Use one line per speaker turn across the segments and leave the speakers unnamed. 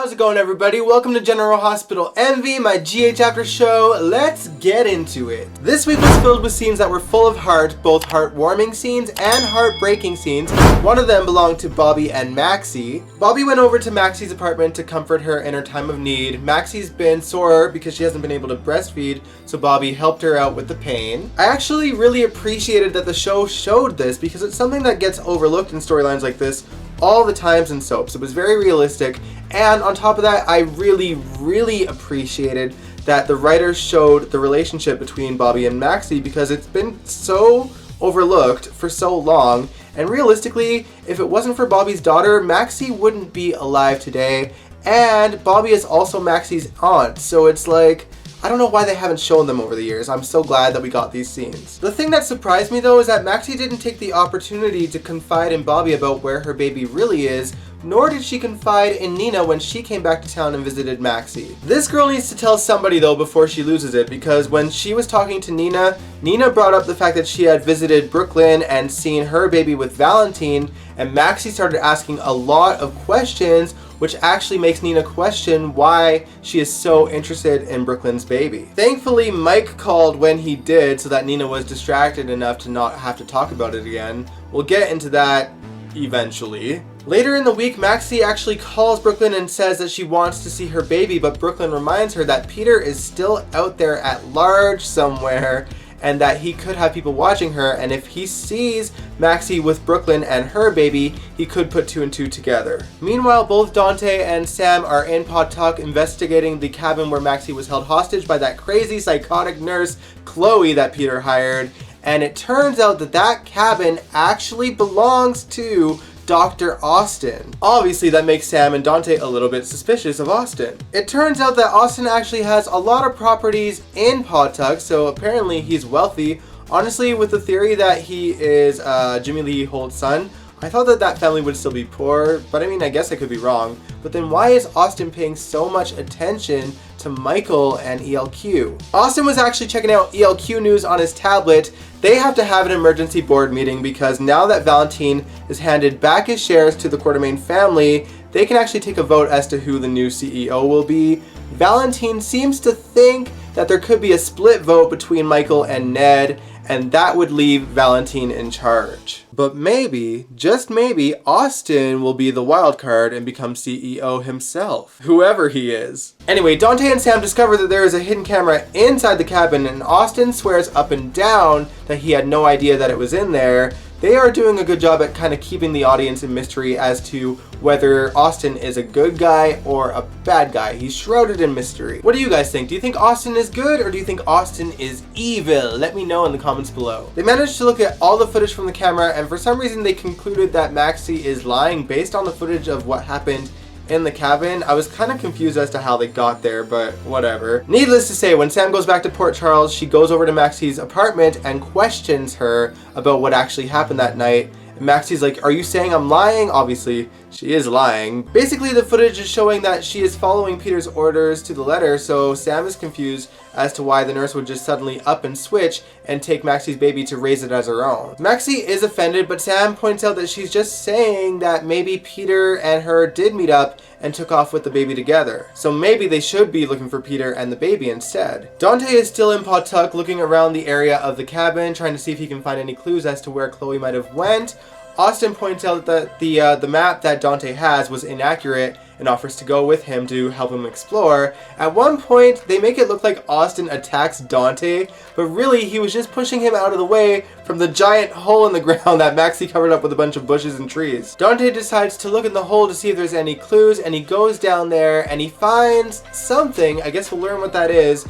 How's it going, everybody? Welcome to General Hospital Envy, my GH After Show. Let's get into it. This week was filled with scenes that were full of heart, both heartwarming scenes and heartbreaking scenes. One of them belonged to Bobby and Maxie. Bobby went over to Maxie's apartment to comfort her in her time of need. Maxie's been sore because she hasn't been able to breastfeed, so Bobby helped her out with the pain. I actually really appreciated that the show showed this because it's something that gets overlooked in storylines like this all the times in soaps. It was very realistic, and on top of that, I really appreciated that the writers showed the relationship between Bobby and Maxie because it's been so overlooked for so long, and realistically, if it wasn't for Bobby's daughter, Maxie wouldn't be alive today, and Bobby is also Maxie's aunt, so it's like, I don't know why they haven't shown them over the years. I'm so glad that we got these scenes. The thing that surprised me though is that Maxie didn't take the opportunity to confide in Bobby about where her baby really is, nor did she confide in Nina when she came back to town and visited Maxie. This girl needs to tell somebody though before she loses it, because when she was talking to Nina, Nina brought up the fact that she had visited Brooklyn and seen her baby with Valentine, and Maxie started asking a lot of questions, which actually makes Nina question why she is so interested in Brooklyn's baby. Thankfully, Mike called when he did so that Nina was distracted enough to not have to talk about it again. We'll get into that eventually. Later in the week, Maxie actually calls Brooklyn and says that she wants to see her baby, but Brooklyn reminds her that Peter is still out there at large somewhere and that he could have people watching her, and if he sees Maxie with Brooklyn and her baby, he could put two and two together. Meanwhile, both Dante and Sam are in Pawtucket investigating the cabin where Maxie was held hostage by that crazy psychotic nurse, Chloe, that Peter hired, and it turns out that that cabin actually belongs to Dr. Austin. Obviously, that makes Sam and Dante a little bit suspicious of Austin. It turns out that Austin actually has a lot of properties in Pawtucket, so apparently he's wealthy. Honestly, with the theory that he is Jimmy Lee Holt's son, I thought that that family would still be poor, but I mean, I guess I could be wrong. But then why is Austin paying so much attention to Michael and ELQ? Austin was actually checking out ELQ news on his tablet. They have to have an emergency board meeting because now that Valentine has handed back his shares to the Quartermain family, they can actually take a vote as to who the new CEO will be. Valentine seems to think that there could be a split vote between Michael and Ned, and that would leave Valentine in charge. But maybe, just maybe, Austin will be the wild card and become CEO himself, whoever he is. Anyway, Dante and Sam discover that there is a hidden camera inside the cabin, and Austin swears up and down that he had no idea that it was in there. They are doing a good job at kind of keeping the audience in mystery as to whether Austin is a good guy or a bad guy. He's shrouded in mystery. What do you guys think? Do you think Austin is good or do you think Austin is evil? Let me know in the comments below. They managed to look at all the footage from the camera, and for some reason they concluded that Maxie is lying based on the footage of what happened in the cabin. I was kind of confused as to how they got there, but whatever. Needless to say, when Sam goes back to Port Charles, she goes over to Maxie's apartment and questions her about what actually happened that night. And Maxie's like, "Are you saying I'm lying?" Obviously, she is lying. Basically, the footage is showing that she is following Peter's orders to the letter, so Sam is confused as to why the nurse would just suddenly up and switch and take Maxie's baby to raise it as her own. Maxie is offended, but Sam points out that she's just saying that maybe Peter and her did meet up and took off with the baby together. So maybe they should be looking for Peter and the baby instead. Dante is still in Pawtucket looking around the area of the cabin, trying to see if he can find any clues as to where Chloe might have went. Austin points out that the map that Dante has was inaccurate and offers to go with him to help him explore. At one point, they make it look like Austin attacks Dante, but really he was just pushing him out of the way from the giant hole in the ground that Maxie covered up with a bunch of bushes and trees. Dante decides to look in the hole to see if there's any clues, and he goes down there and he finds something. I guess we'll learn what that is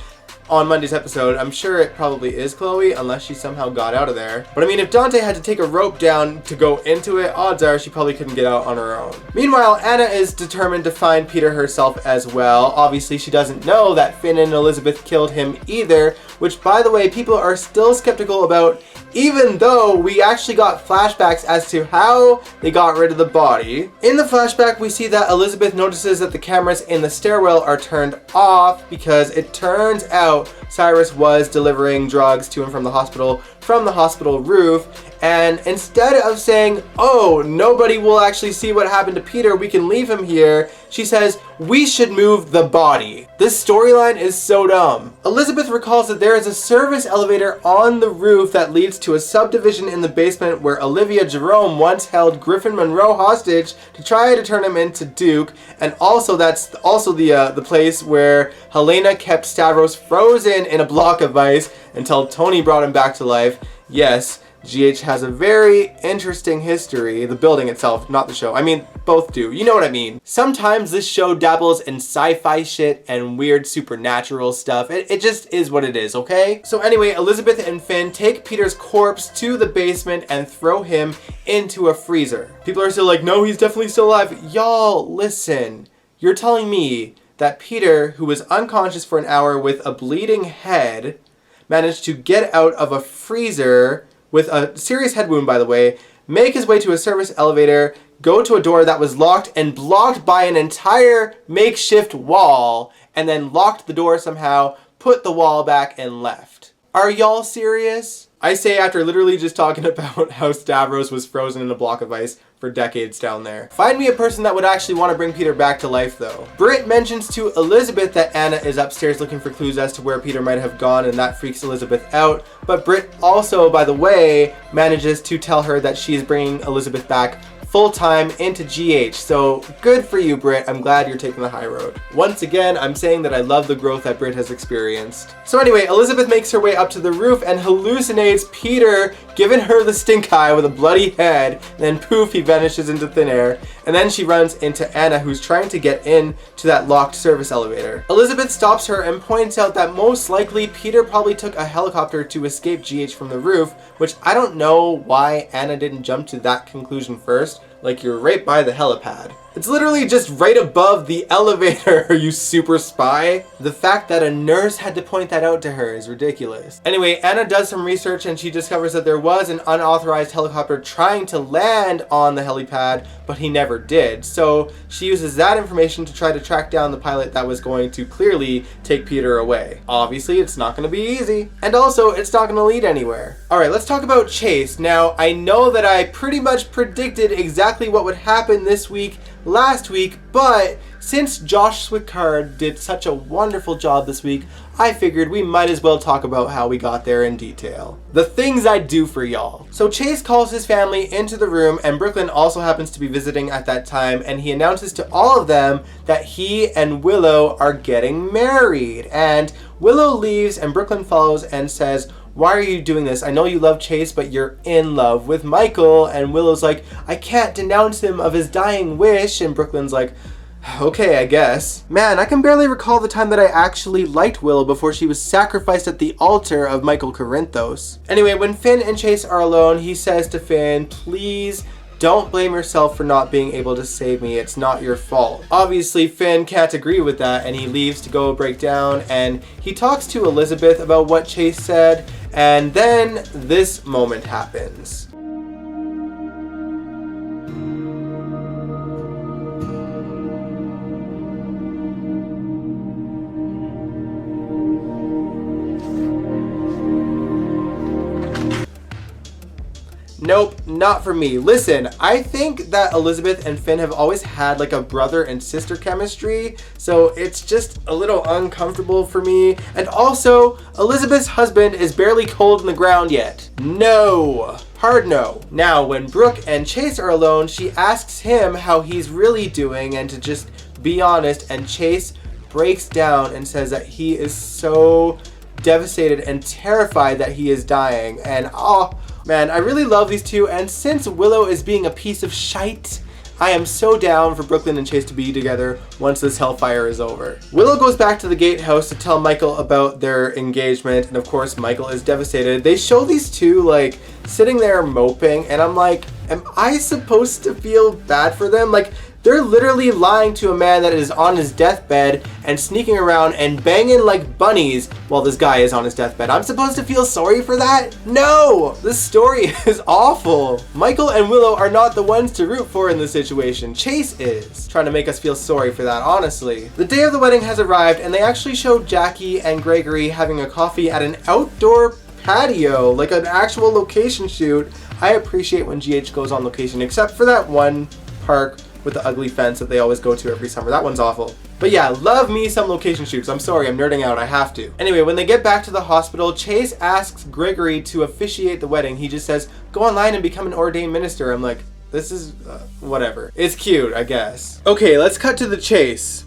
on Monday's episode. I'm sure it probably is Chloe, unless she somehow got out of there. But I mean, if Dante had to take a rope down to go into it, odds are she probably couldn't get out on her own. Meanwhile, Anna is determined to find Peter herself as well. Obviously, she doesn't know that Finn and Elizabeth killed him either, which, by the way, people are still skeptical about, even though we actually got flashbacks as to how they got rid of the body. In the flashback, we see that Elizabeth notices that the cameras in the stairwell are turned off because it turns out Cyrus was delivering drugs to and from the hospital roof, And instead of saying, oh, nobody will actually see what happened to Peter, we can leave him here, she says, we should move the body. This storyline is so dumb. Elizabeth recalls that there is a service elevator on the roof that leads to a subdivision in the basement where Olivia Jerome once held Griffin Monroe hostage to try to turn him into Duke, and also that's also the place where Helena kept Stavros frozen in a block of ice until Tony brought him back to life. Yes, GH has a very interesting history. The building itself, not the show. I mean, both do. You know what I mean. Sometimes this show dabbles in sci-fi shit and weird supernatural stuff. It just is what it is, okay? So anyway, Elizabeth and Finn take Peter's corpse to the basement and throw him into a freezer. People are still like, no, he's definitely still alive. Y'all, listen. You're telling me that Peter, who was unconscious for an hour with a bleeding head, managed to get out of a freezer with a serious head wound, by the way, make his way to a service elevator, go to a door that was locked and blocked by an entire makeshift wall, and then locked the door somehow, put the wall back, and left. Are y'all serious? I say after literally just talking about how Stavros was frozen in a block of ice for decades down there. Find me a person that would actually want to bring Peter back to life, though. Britt mentions to Elizabeth that Anna is upstairs looking for clues as to where Peter might have gone, and that freaks Elizabeth out. But Britt also, by the way, manages to tell her that she is bringing Elizabeth back full-time into GH. So good for you, Britt. I'm glad you're taking the high road. Once again, I'm saying that I love the growth that Britt has experienced. So anyway, Elizabeth makes her way up to the roof and hallucinates Peter giving her the stink eye with a bloody head. Then poof, he vanishes into thin air. And then she runs into Anna, who's trying to get in to that locked service elevator. Elizabeth stops her and points out that most likely Peter probably took a helicopter to escape GH from the roof, which I don't know why Anna didn't jump to that conclusion first. Like, you're right by the helipad. It's literally just right above the elevator, you super spy. The fact that a nurse had to point that out to her is ridiculous. Anyway, Anna does some research and she discovers that there was an unauthorized helicopter trying to land on the helipad, but he never did. So she uses that information to try to track down the pilot that was going to clearly take Peter away. Obviously, it's not going to be easy. And also, it's not going to lead anywhere. Alright, let's talk about Chase. Now, I know that I pretty much predicted exactly what would happen this week last week, but since Josh Swickard did such a wonderful job this week, I figured we might as well talk about how we got there in detail. The things I do for y'all. So Chase calls his family into the room, and Brooklyn also happens to be visiting at that time, and he announces to all of them that he and Willow are getting married. And Willow leaves and Brooklyn follows and says, why are you doing this? I know you love Chase, but you're in love with Michael. And Willow's like, I can't denounce him of his dying wish. And Brooklyn's like, okay, I guess. Man, I can barely recall the time that I actually liked Willow before she was sacrificed at the altar of Michael Corinthos. Anyway, when Finn and Chase are alone, he says to Finn, please don't blame yourself for not being able to save me. It's not your fault. Obviously, Finn can't agree with that, and he leaves to go break down, and he talks to Elizabeth about what Chase said, and then this moment happens. Nope, not for me. Listen, I think that Elizabeth and Finn have always had like a brother and sister chemistry, so it's just a little uncomfortable for me. And also, Elizabeth's husband is barely cold in the ground yet. No. Hard no. Now, when Brooke and Chase are alone, she asks him how he's really doing and to just be honest, and Chase breaks down and says that he is so devastated and terrified that he is dying. And oh, man, I really love these two, and since Willow is being a piece of shite, I am so down for Brooklyn and Chase to be together once this hellfire is over. Willow goes back to the gatehouse to tell Michael about their engagement, and of course Michael is devastated. They show these two like sitting there moping, and I'm like, am I supposed to feel bad for them? Like, they're literally lying to a man that is on his deathbed and sneaking around and banging like bunnies while this guy is on his deathbed. I'm supposed to feel sorry for that? No! This story is awful. Michael and Willow are not the ones to root for in this situation. Chase is. Trying to make us feel sorry for that, honestly. The day of the wedding has arrived, and they actually show Jackie and Gregory having a coffee at an outdoor patio, like an actual location shoot. I appreciate when GH goes on location, except for that one park with the ugly fence that they always go to every summer. That one's awful. But yeah, love me some location shoots. I'm sorry, I'm nerding out, I have to. Anyway, when they get back to the hospital, Chase asks Gregory to officiate the wedding. He just says, go online and become an ordained minister. I'm like, this is, whatever. It's cute, I guess. Okay, let's cut to the chase.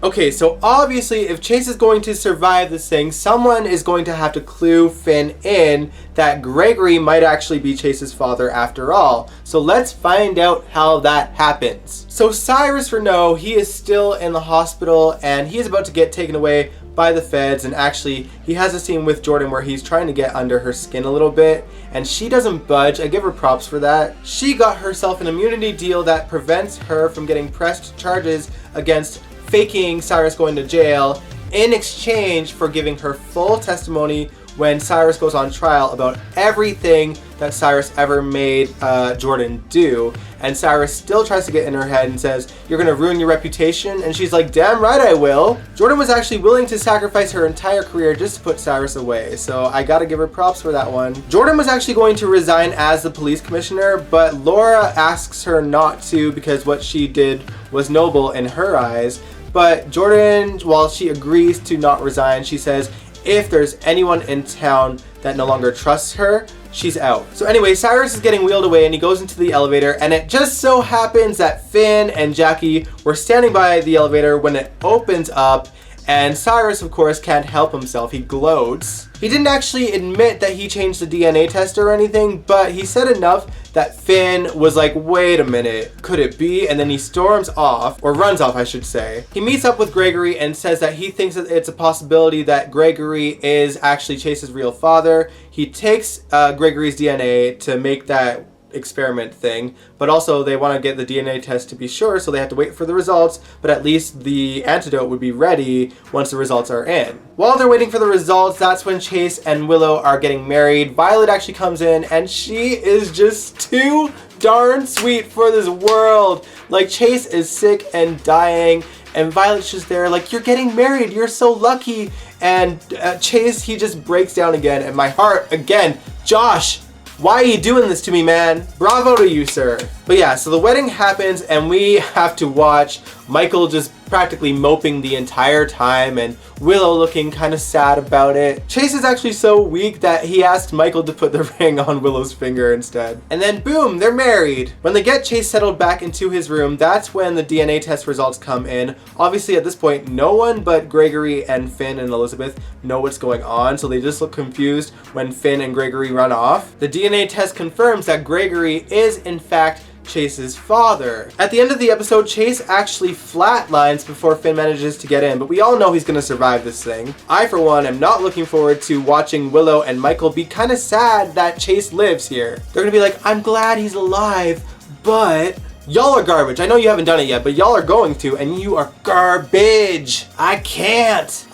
Okay, so obviously if Chase is going to survive this thing, someone is going to have to clue Finn in that Gregory might actually be Chase's father after all. So let's find out how that happens. So Cyrus Renault, he is still in the hospital and he is about to get taken away by the feds, and actually he has a scene with Jordan where he's trying to get under her skin a little bit and she doesn't budge. I give her props for that. She got herself an immunity deal that prevents her from getting pressed charges against faking Cyrus going to jail in exchange for giving her full testimony when Cyrus goes on trial about everything that Cyrus ever made Jordan do. And Cyrus still tries to get in her head and says, you're gonna ruin your reputation? And she's like, damn right I will. Jordan was actually willing to sacrifice her entire career just to put Cyrus away, so I gotta give her props for that one. Jordan was actually going to resign as the police commissioner, but Laura asks her not to because what she did was noble in her eyes. But Jordan, while she agrees to not resign, she says if there's anyone in town that no longer trusts her, she's out. So anyway, Cyrus is getting wheeled away and he goes into the elevator, and it just so happens that Finn and Jackie were standing by the elevator when it opens up, and Cyrus of course can't help himself. He gloats. He didn't actually admit that he changed the DNA test or anything, but he said enough that Finn was like, wait a minute, could it be? And then he storms off, or runs off I should say. He meets up with Gregory and says that he thinks that it's a possibility that Gregory is actually Chase's real father. He takes Gregory's DNA to make that experiment thing, but also they want to get the DNA test to be sure, so they have to wait for the results, but at least the antidote would be ready once the results are in. While they're waiting for the results, that's when Chase and Willow are getting married. Violet actually comes in and she is just too darn sweet for this world. Like, Chase is sick and dying and Violet's just there like, you're getting married, you're so lucky. And Chase, he just breaks down again, and my heart again, Josh, why are you doing this to me, man? Bravo to you, sir. But yeah, so the wedding happens and we have to watch Michael just practically moping the entire time and Willow looking kind of sad about it. Chase is actually so weak that he asked Michael to put the ring on Willow's finger instead. And then boom, they're married. When they get Chase settled back into his room, that's when the DNA test results come in. Obviously at this point, no one but Gregory and Finn and Elizabeth know what's going on, so they just look confused when Finn and Gregory run off. The DNA test confirms that Gregory is in fact Chase's father. At the end of the episode, Chase actually flatlines before Finn manages to get in, but we all know he's gonna survive this thing. I, for one, am not looking forward to watching Willow and Michael be kind of sad that Chase lives here. They're gonna be like, I'm glad he's alive, but y'all are garbage. I know you haven't done it yet, but y'all are going to, and you are garbage. I can't.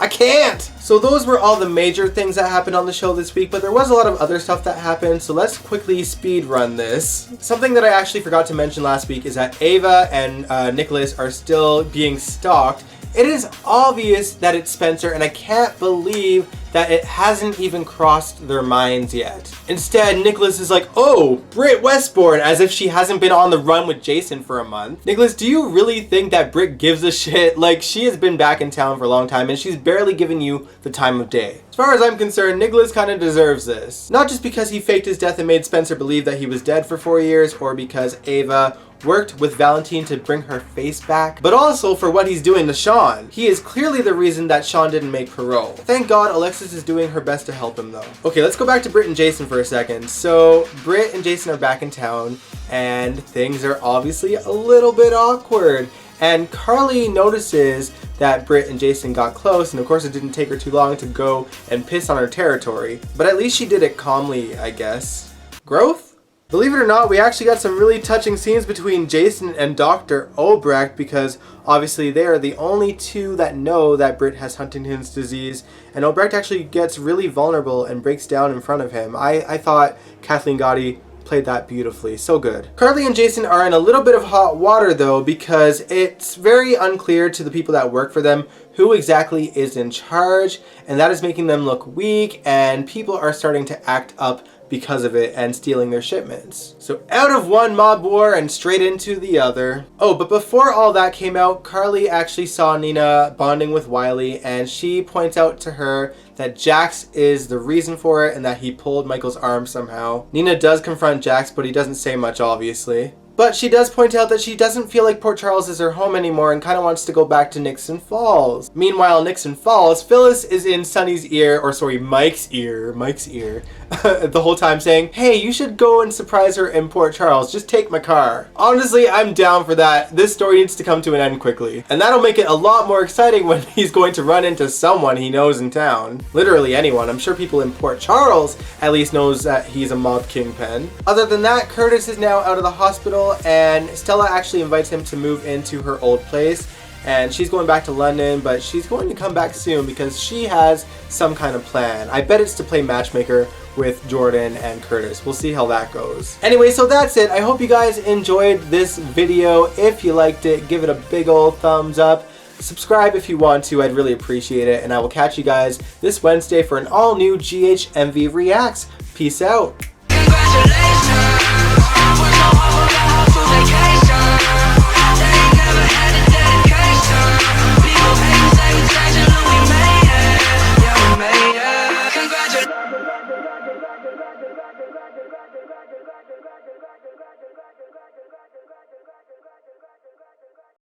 So those were all the major things that happened on the show this week, but there was a lot of other stuff that happened, so let's quickly speed run this. Something that I actually forgot to mention last week is that Ava and Nicholas are still being stalked. It is obvious that it's Spencer, and I can't believe that it hasn't even crossed their minds yet. Instead, Nicholas is like, oh, Britt Westbourne, as if she hasn't been on the run with Jason for a month. Nicholas, do you really think that Britt gives a shit? Like, she has been back in town for a long time, and she's barely given you the time of day. As far as I'm concerned, Nicholas kind of deserves this. Not just because he faked his death and made Spencer believe that he was dead for 4 years, or because Ava worked with Valentine to bring her face back, but also for what he's doing to Sean. He is clearly the reason that Sean didn't make parole. Thank God Alexis is doing her best to help him though. Okay, let's go back to Britt and Jason for a second. So Britt and Jason are back in town and things are obviously a little bit awkward. And Carly notices that Britt and Jason got close, and of course it didn't take her too long to go and piss on her territory. But at least she did it calmly, I guess. Growth? Believe it or not, we actually got some really touching scenes between Jason and Dr. Obrecht, because obviously they are the only two that know that Britt has Huntington's disease, and Obrecht actually gets really vulnerable and breaks down in front of him. I thought Kathleen Gotti played that beautifully. So good. Carly and Jason are in a little bit of hot water though, because it's very unclear to the people that work for them who exactly is in charge, and that is making them look weak, and people are starting to act up because of it and stealing their shipments. So out of one mob war and straight into the other. Oh, but before all that came out, Carly actually saw Nina bonding with Wiley, and she points out to her that Jax is the reason for it and that he pulled Michael's arm somehow. Nina does confront Jax, but he doesn't say much, obviously. But she does point out that she doesn't feel like Port Charles is her home anymore and kind of wants to go back to Nixon Falls. Meanwhile, Nixon Falls, Phyllis is in Sonny's ear, or sorry, Mike's ear, the whole time saying, hey, you should go and surprise her in Port Charles, just take my car. Honestly, I'm down for that. This story needs to come to an end quickly. And that'll make it a lot more exciting when he's going to run into someone he knows in town. Literally anyone. I'm sure people in Port Charles at least knows that he's a mob kingpin. Other than that, Curtis is now out of the hospital, and Stella actually invites him to move into her old place, and she's going back to London, but she's going to come back soon because she has some kind of plan. I bet it's to play matchmaker with Jordan and Curtis. We'll see how that goes. Anyway, so that's it. I hope you guys enjoyed this video. If you liked it, give it a big old thumbs up. Subscribe if you want to, I'd really appreciate it, and I will catch you guys this Wednesday for an all-new GHMV Reacts. Peace out. Congratulations.